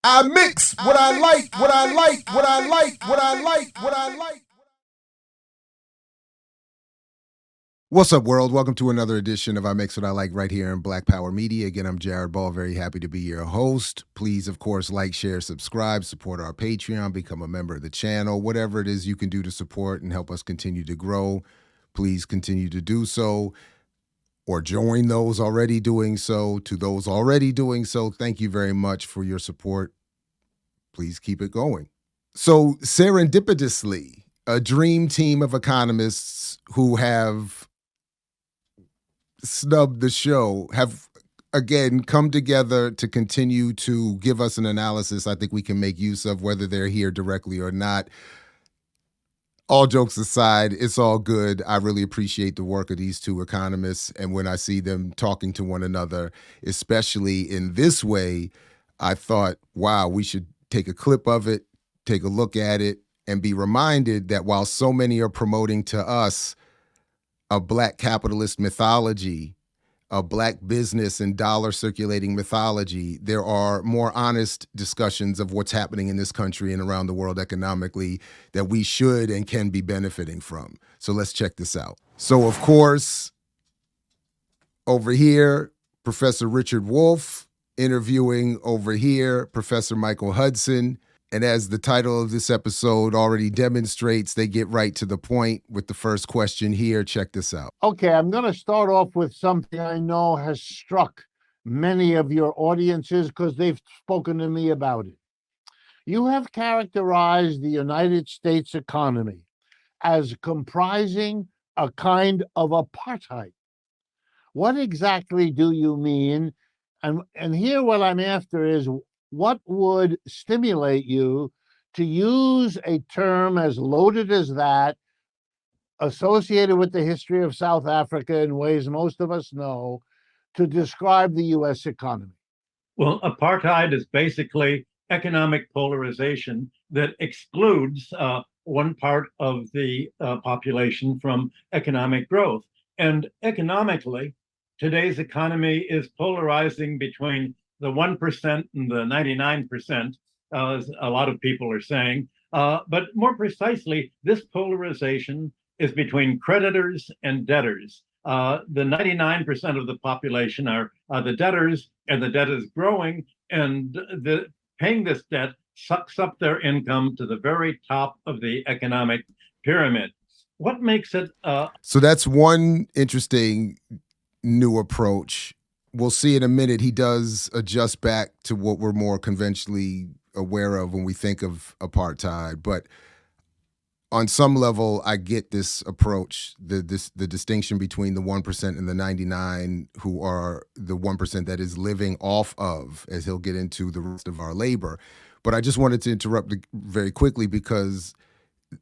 I mix what I like, what I like, what I like, what I like, what I like. What's up, world? Welcome to another edition of I Mix What I Like right here in Black Power Media. Again, I'm Jared Ball, very happy to be your host. Please, of course, like, share, subscribe, support our Patreon, become a member of the channel, whatever it is you can do to support and help us continue to grow. Please continue to do so or join those already doing so. To those already doing so, thank you very much for your support. Please keep it going. So, serendipitously, a dream team of economists who have snubbed the show have again come together to continue to give us an analysis I think we can make use of, whether they're here directly or not. All jokes aside, it's all good. I really appreciate the work of these two economists. And when I see them talking to one another, especially in this way, I thought, wow, we should take a clip of it, take a look at it, and be reminded that while so many are promoting to us a Black capitalist mythology, a Black business and dollar circulating mythology, there are more honest discussions of what's happening in this country and around the world economically that we should and can be benefiting from. So let's check this out. So, of course, over here, Professor Richard Wolff interviewing over here, Professor Michael Hudson. And as the title of this episode already demonstrates, they get right to the point with the first question here. Check this out. Okay, I'm going to start off with something I know has struck many of your audiences because they've spoken to me about it. You have characterized the United States economy as comprising a kind of apartheid. What exactly do you mean? And here what I'm after is what would stimulate you to use a term as loaded as that, associated with the history of South Africa in ways most of us know, to describe the U.S. economy? Well, apartheid is basically economic polarization that excludes one part of the population from economic growth. And economically, today's economy is polarizing between the 1% and the 99%, as a lot of people are saying. But more precisely, this polarization is between creditors and debtors. The 99% of the population are the debtors, and the debt is growing, and paying this debt sucks up their income to the very top of the economic pyramid. What makes it? So that's one interesting new approach. We'll see in a minute. He does adjust back to what we're more conventionally aware of when we think of apartheid, but on some level, I get this approach, the distinction between the 1% and the 99, who are the 1% that is living off of, as he'll get into, the rest of our labor. But I just wanted to interrupt very quickly because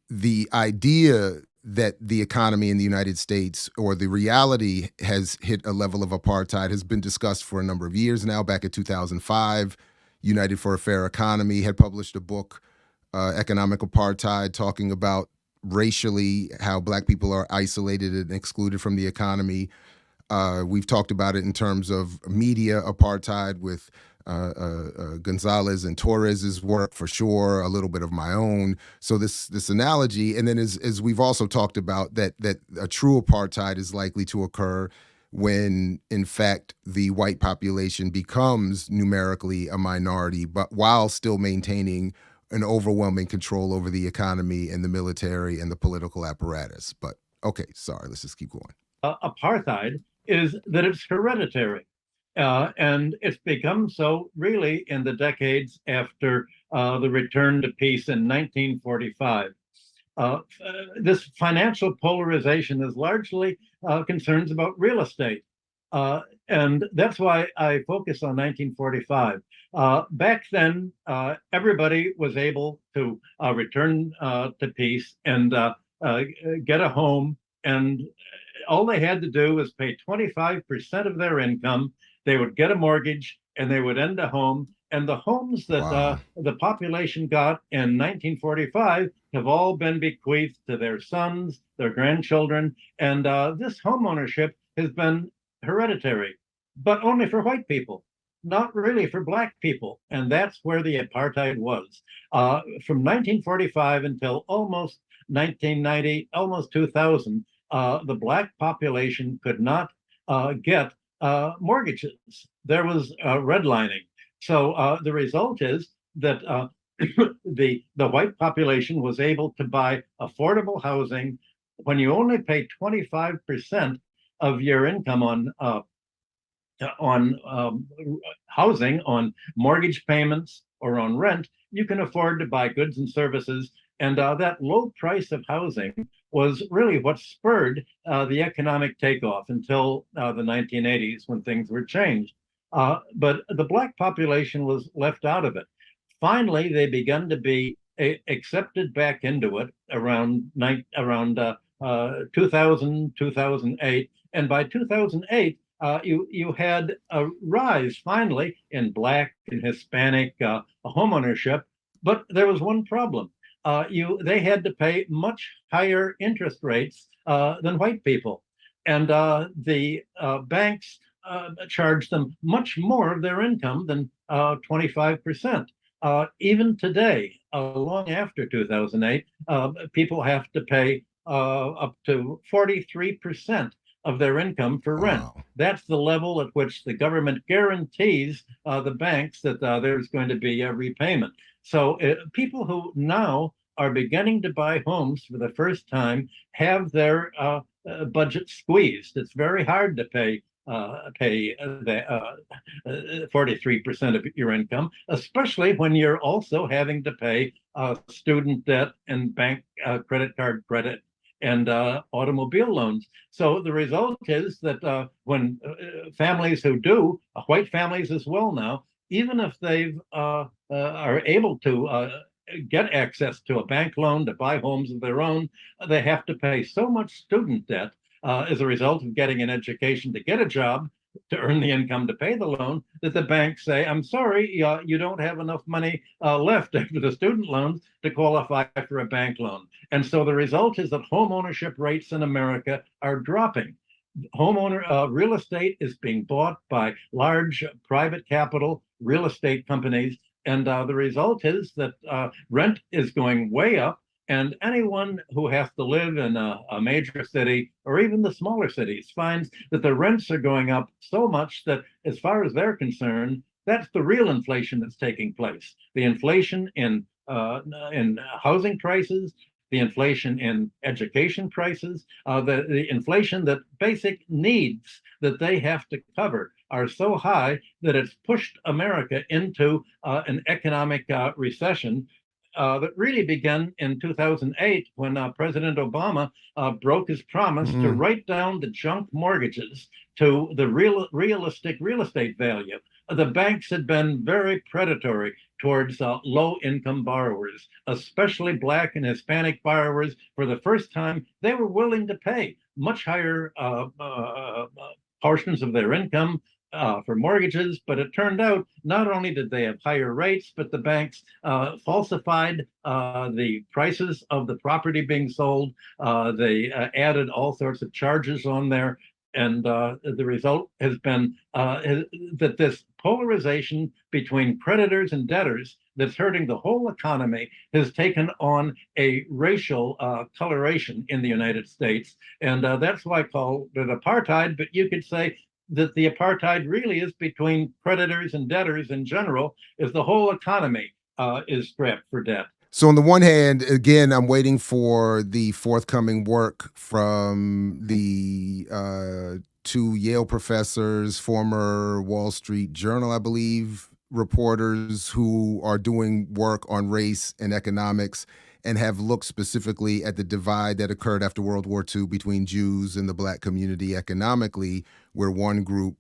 the idea that the economy in the United States, or the reality, has hit a level of apartheid has been discussed for a number of years now. Back in 2005, United for a Fair Economy had published a book, Economic Apartheid, talking about racially how Black people are isolated and excluded from the economy. We've talked about it in terms of media apartheid with Gonzalez and Torres's work, for sure, a little bit of my own. So this analogy, and then as we've also talked about, that a true apartheid is likely to occur when, in fact, the white population becomes numerically a minority, but while still maintaining an overwhelming control over the economy and the military and the political apparatus. But okay, sorry, let's just keep going. Apartheid is that it's hereditary. And it's become so really in the decades after the return to peace in 1945. This financial polarization is largely concerns about real estate. And that's why I focus on 1945. Back then, everybody was able to return to peace and get a home. And all they had to do was pay 25% of their income. They would get a mortgage and they would end a home. And the homes that the population got in 1945 have all been bequeathed to their sons, their grandchildren. And this home ownership has been hereditary, but only for white people. not really for Black people. And that's where the apartheid was. From 1945 until almost 1990, almost 2000, the Black population could not get mortgages. There was redlining. So the result is that the white population was able to buy affordable housing when you only pay 25% of your income on housing, on mortgage payments, or on rent. You can afford to buy goods and services. And that low price of housing was really what spurred the economic takeoff until the 1980s when things were changed. But the Black population was left out of it. Finally, they began to be accepted back into it around 2000, 2008. And by 2008, you had a rise finally in Black and Hispanic homeownership, but there was one problem. They had to pay much higher interest rates than white people, and the banks charged them much more of their income than 25%. Even today, long after 2008, people have to pay up to 43% of their income for rent. Wow. That's the level at which the government guarantees the banks that there's going to be a repayment. So people who now are beginning to buy homes for the first time have their budget squeezed. It's very hard to pay the 43% of your income, especially when you're also having to pay student debt and bank credit card credit and automobile loans. So the result is that when families who do, white families as well now, even if they are able to get access to a bank loan to buy homes of their own, they have to pay so much student debt as a result of getting an education to get a job to earn the income to pay the loan, that the banks say, I'm sorry, you don't have enough money left after the student loans to qualify for a bank loan. And so the result is that home ownership rates in America are dropping. Real estate is being bought by large private capital real estate companies. And the result is that rent is going way up. And anyone who has to live in a major city or even the smaller cities finds that the rents are going up so much that, as far as they're concerned, that's the real inflation that's taking place. The inflation in housing prices, the inflation in education prices, the inflation that basic needs that they have to cover are so high that it's pushed America into an economic recession that really began in 2008 when President Obama broke his promise to write down the junk mortgages to the realistic real estate value. The banks had been very predatory towards low-income borrowers, especially Black and Hispanic borrowers. For the first time, they were willing to pay much higher portions of their income for mortgages, but it turned out not only did they have higher rates, but the banks falsified the prices of the property being sold. They added all sorts of charges on there. And the result has been that this polarization between creditors and debtors that's hurting the whole economy has taken on a racial coloration in the United States. And that's why I call it apartheid. But you could say that the apartheid really is between creditors and debtors in general, is the whole economy is strapped for debt. So on the one hand, again, I'm waiting for the forthcoming work from the two Yale professors, former Wall Street Journal, I believe, reporters who are doing work on race and economics and have looked specifically at the divide that occurred after World War II between Jews and the Black community economically, where one group,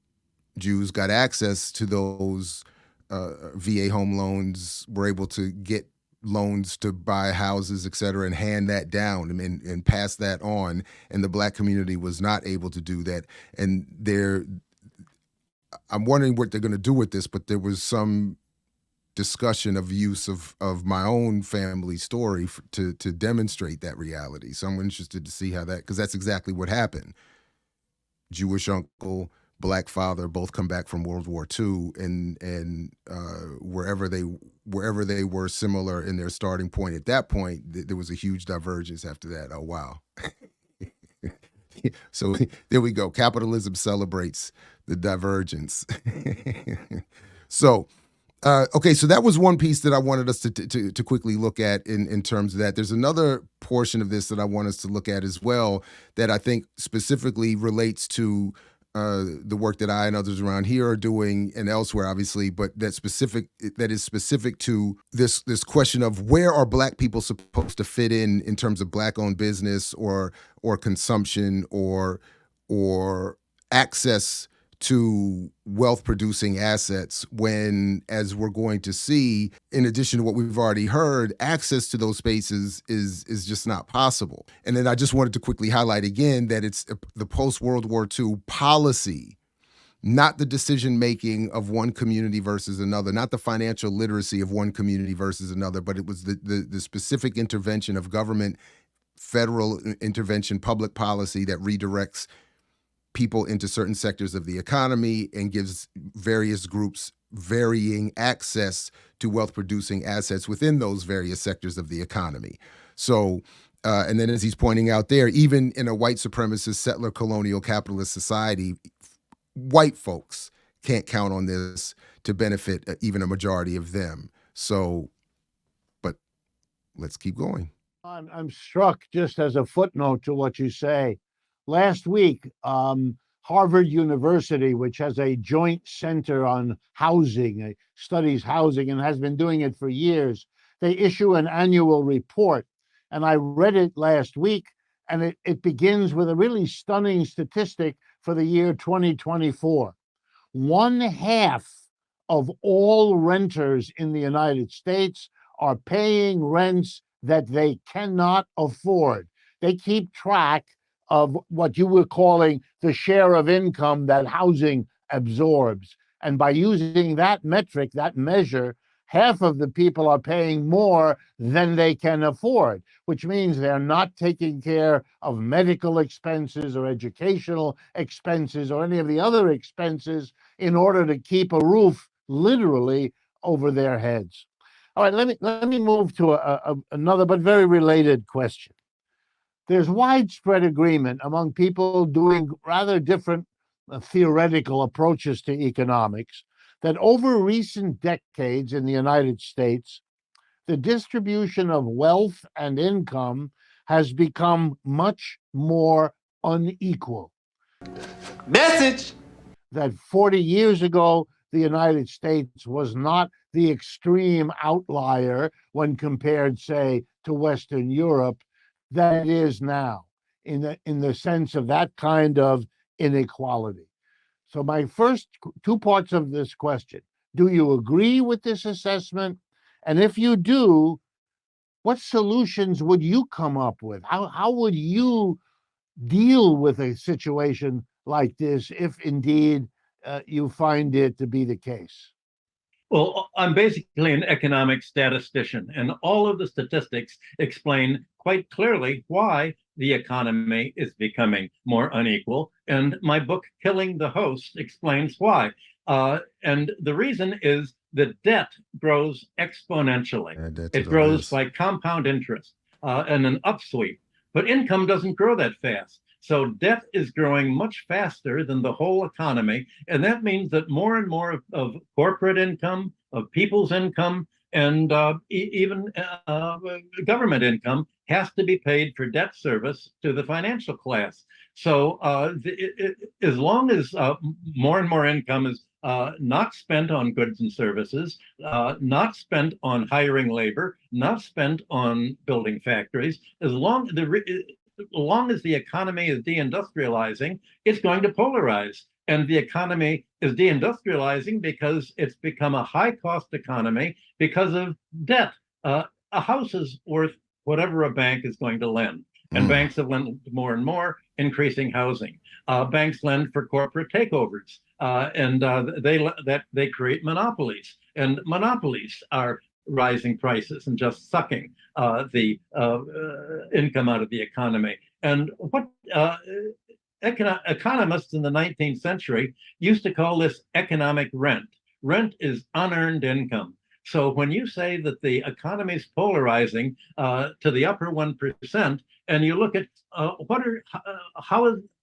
Jews, got access to those VA home loans, were able to get loans to buy houses, et cetera, and hand that down and pass that on. And the Black community was not able to do that. And I'm wondering what they're going to do with this, but there was some discussion of use of my own family story to demonstrate that reality. So I'm interested to see how that, because that's exactly what happened. Jewish uncle black father, both come back from World War II, and wherever they were similar in their starting point at that point, there was a huge divergence after that. Oh wow. So there we go. Capitalism celebrates the divergence. So okay, so that was one piece that I wanted us to quickly look at in terms of that. There's another portion of this that I want us to look at as well that I think specifically relates to the work that I and others around here are doing and elsewhere, obviously, but that is specific to this question of where are Black people supposed to fit in terms of Black-owned business or consumption or access to wealth producing assets when, as we're going to see, in addition to what we've already heard, access to those spaces is just not possible. And then I just wanted to quickly highlight again that it's the post-World War II policy, not the decision making of one community versus another, not the financial literacy of one community versus another, but it was the specific intervention of government, federal intervention, public policy that redirects people into certain sectors of the economy and gives various groups varying access to wealth producing assets within those various sectors of the economy. So, and then as he's pointing out there, even in a white supremacist settler colonial capitalist society, white folks can't count on this to benefit even a majority of them. So, but let's keep going. I'm struck, just as a footnote to what you say. Last week, Harvard University, which has a joint center on housing, studies housing, and has been doing it for years, they issue an annual report. And I read it last week, and it begins with a really stunning statistic for the year 2024. 1/2 of all renters in the United States are paying rents that they cannot afford. They keep track of what you were calling the share of income that housing absorbs. And by using that metric, that measure, half of the people are paying more than they can afford, which means they're not taking care of medical expenses or educational expenses or any of the other expenses in order to keep a roof literally over their heads. All right, let me move to another but very related question. There's widespread agreement among people doing rather different theoretical approaches to economics that over recent decades in the United States, the distribution of wealth and income has become much more unequal. Message! That 40 years ago, the United States was not the extreme outlier when compared, say, to Western Europe that it is now, in the sense of that kind of inequality. So my first two parts of this question: do you agree with this assessment? And if you do, what solutions would you come up with? How would you deal with a situation like this if indeed you find it to be the case? Well, I'm basically an economic statistician, and all of the statistics explain quite clearly why the economy is becoming more unequal. And my book, Killing the Host, explains why. And the reason is that debt grows exponentially. It grows by compound interest and an upsweep, but income doesn't grow that fast. So debt is growing much faster than the whole economy. And that means that more and more of corporate income, of people's income, and even government income has to be paid for debt service to the financial class. So as long as more and more income is not spent on goods and services, not spent on hiring labor, not spent on building factories, as long as the economy is deindustrializing, it's going to polarize. And the economy is deindustrializing because it's become a high-cost economy because of debt. A house is worth whatever a bank is going to lend. And banks have lent more and more, increasing housing. Banks lend for corporate takeovers, and they create monopolies. And monopolies are rising prices and just sucking the income out of the economy. And what economists in the 19th century used to call this economic rent. Rent is unearned income. So when you say that the economy is polarizing to the upper 1%, and you look at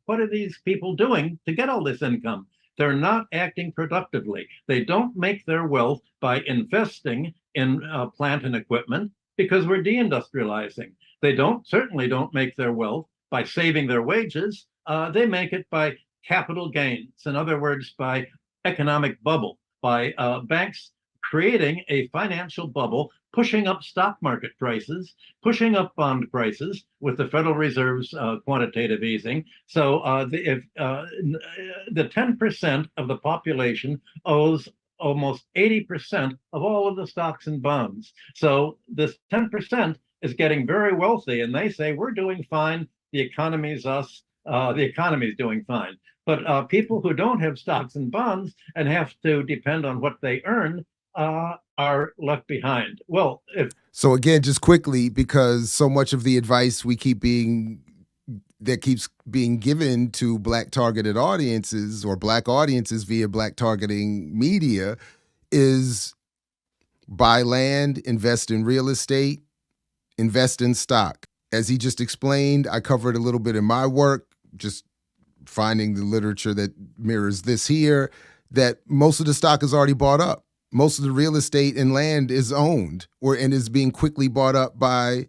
what are these people doing to get all this income? They're not acting productively. They don't make their wealth by investing in plant and equipment because we're deindustrializing. They certainly don't make their wealth by saving their wages. They make it by capital gains. In other words, by economic bubble, by banks creating a financial bubble, pushing up stock market prices, pushing up bond prices with the Federal Reserve's quantitative easing. So the 10% of the population owes almost 80% of all of the stocks and bonds. So this 10% is getting very wealthy, and they say, we're doing fine, the economy's us, the economy's doing fine. But people who don't have stocks and bonds and have to depend on what they earn are left behind. Well, so again, just quickly, because so much of the advice that keeps being given to Black targeted audiences or Black audiences via Black targeting media is buy land, invest in real estate, invest in stock. As he just explained, I covered a little bit in my work, just finding the literature that mirrors this here, that most of the stock is already bought up. Most of the real estate and land is owned and is being quickly bought up by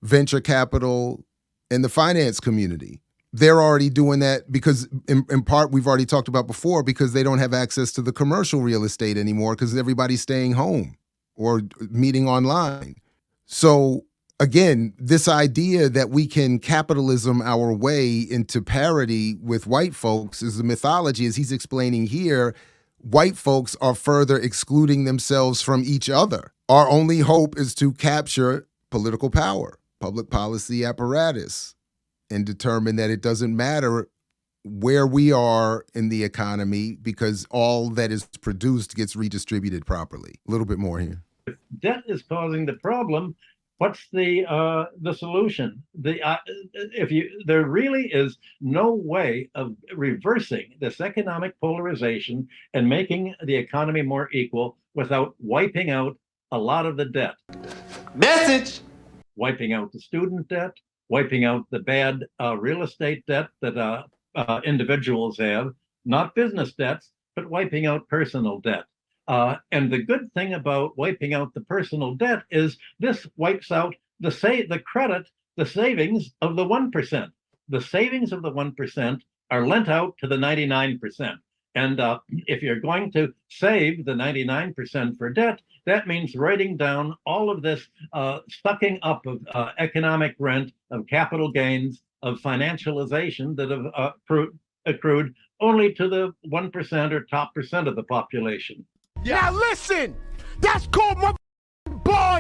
venture capital and the finance community. They're already doing that because, in part, we've already talked about before, because they don't have access to the commercial real estate anymore because everybody's staying home or meeting online. So again, this idea that we can capitalism our way into parity with white folks is a mythology, as he's explaining here. White folks are further excluding themselves from each other. Our only hope is to capture political power, public policy apparatus, and determine that it doesn't matter where we are in the economy because all that is produced gets redistributed properly. A little bit more here. If debt is causing the problem, what's the solution? There really is no way of reversing this economic polarization and making the economy more equal without wiping out a lot of the debt. Message! Wiping out the student debt, wiping out the bad real estate debt that individuals have, not business debts, but wiping out personal debt. And the good thing about wiping out the personal debt is this wipes out the savings of the 1%. The savings of the 1% are lent out to the 99%. And if you're going to save the 99% for debt, that means writing down all of this sucking up of economic rent, of capital gains, of financialization that have accrued only to the 1% or top percent of the population. Now listen, that's called my boy.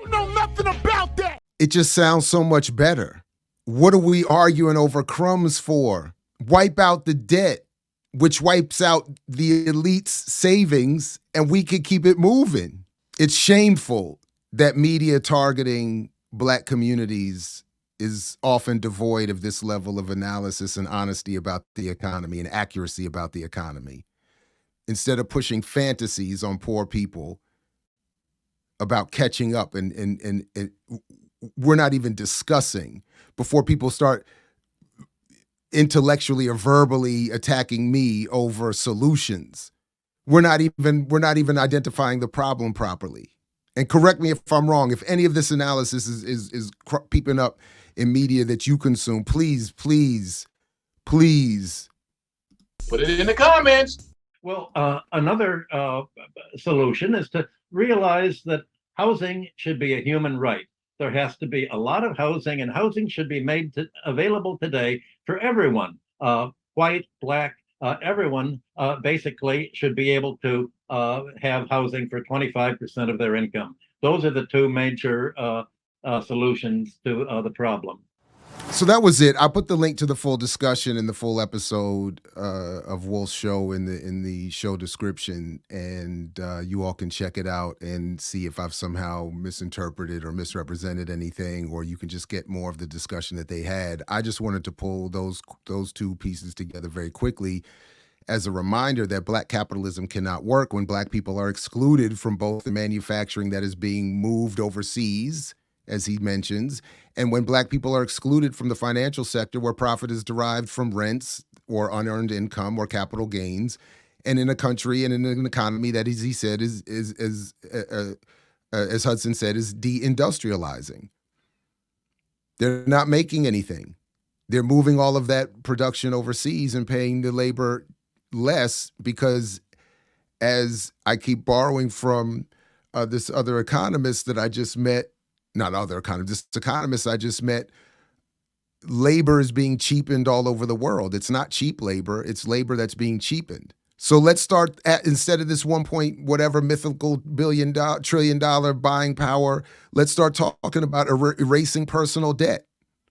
You know nothing about that. It just sounds so much better. What are we arguing over crumbs for? Wipe out the debt, which wipes out the elite's savings, and we can keep it moving. It's shameful that media targeting Black communities is often devoid of this level of analysis and honesty about the economy and accuracy about the economy. Instead of pushing fantasies on poor people about catching up, and we're not even discussing before people start intellectually or verbally attacking me over solutions. We're not even identifying the problem properly. And correct me if I'm wrong. If any of this analysis is peeping up in media that you consume, please put it in the comments. Well, another solution is to realize that housing should be a human right. There has to be a lot of housing, and housing should be made available today for everyone. White, Black, everyone basically should be able to have housing for 25% of their income. Those are the two major solutions to the problem. So that was it. I put the link to the full discussion and the full episode of Wolf's show in the show description, and you all can check it out and see if I've somehow misinterpreted or misrepresented anything, or you can just get more of the discussion that they had. I just wanted to pull those two pieces together very quickly as a reminder that Black capitalism cannot work when Black people are excluded from both the manufacturing that is being moved overseas, as he mentions, and when Black people are excluded from the financial sector where profit is derived from rents or unearned income or capital gains, and in a country and in an economy that, as he said, as Hudson said, is deindustrializing. They're not making anything. They're moving all of that production overseas and paying the labor less because, as I keep borrowing from this other economist that I just met, not other economists, this economist I just met, labor is being cheapened all over the world. It's not cheap labor, it's labor that's being cheapened. So let's start at, instead of this 1 point whatever mythical trillion dollar buying power, let's start talking about erasing personal debt,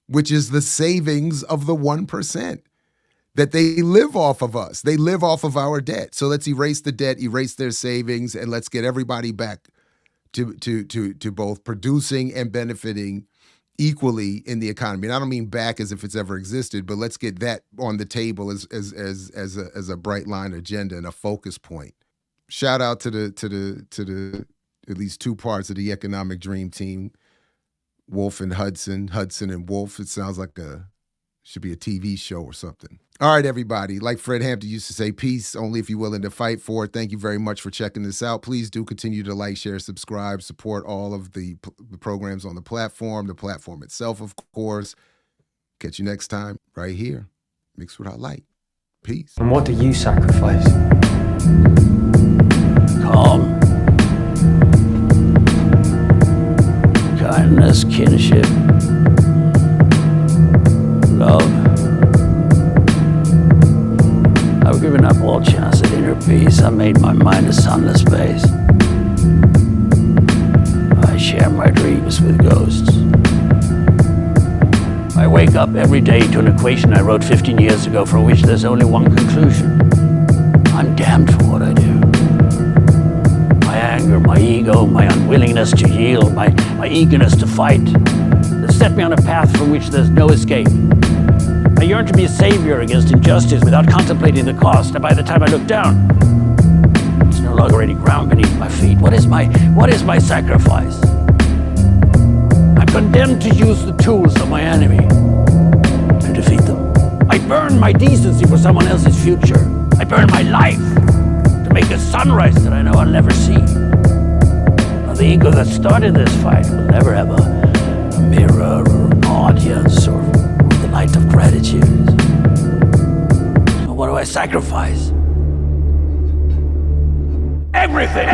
which is the savings of the 1%. That they live off of us. They live off of our debt. So let's erase the debt, erase their savings, and let's get everybody back to both producing and benefiting equally in the economy. And I don't mean back as if it's ever existed, but let's get that on the table as a bright line agenda and a focus point. Shout out to the at least two parts of the economic dream team, Wolf and Hudson and Wolf. It sounds like should be a TV show or something. All right, everybody. Like Fred Hampton used to say, peace only if you're willing to fight for it. Thank you very much for checking this out. Please do continue to like, share, subscribe, support all of the programs on the platform itself, of course. Catch you next time right here. Mixed with our light. Peace. And what do you sacrifice? Calm, kindness, kinship, love. I've given up all chance at inner peace. I made my mind a sunless space. I share my dreams with ghosts. I wake up every day to an equation I wrote 15 years ago for which there's only one conclusion. I'm damned for what I do. My anger, my ego, my unwillingness to yield, my eagerness to fight, that set me on a path from which there's no escape. I yearn to be a savior against injustice without contemplating the cost, and by the time I look down, there's no longer any ground beneath my feet. What is my sacrifice? I'm condemned to use the tools of my enemy to defeat them. I burn my decency for someone else's future. I burn my life to make a sunrise that I know I'll never see. Now, the ego that started this fight will never have a mirror or an audience or the light of gratitude. So what do I sacrifice? Everything.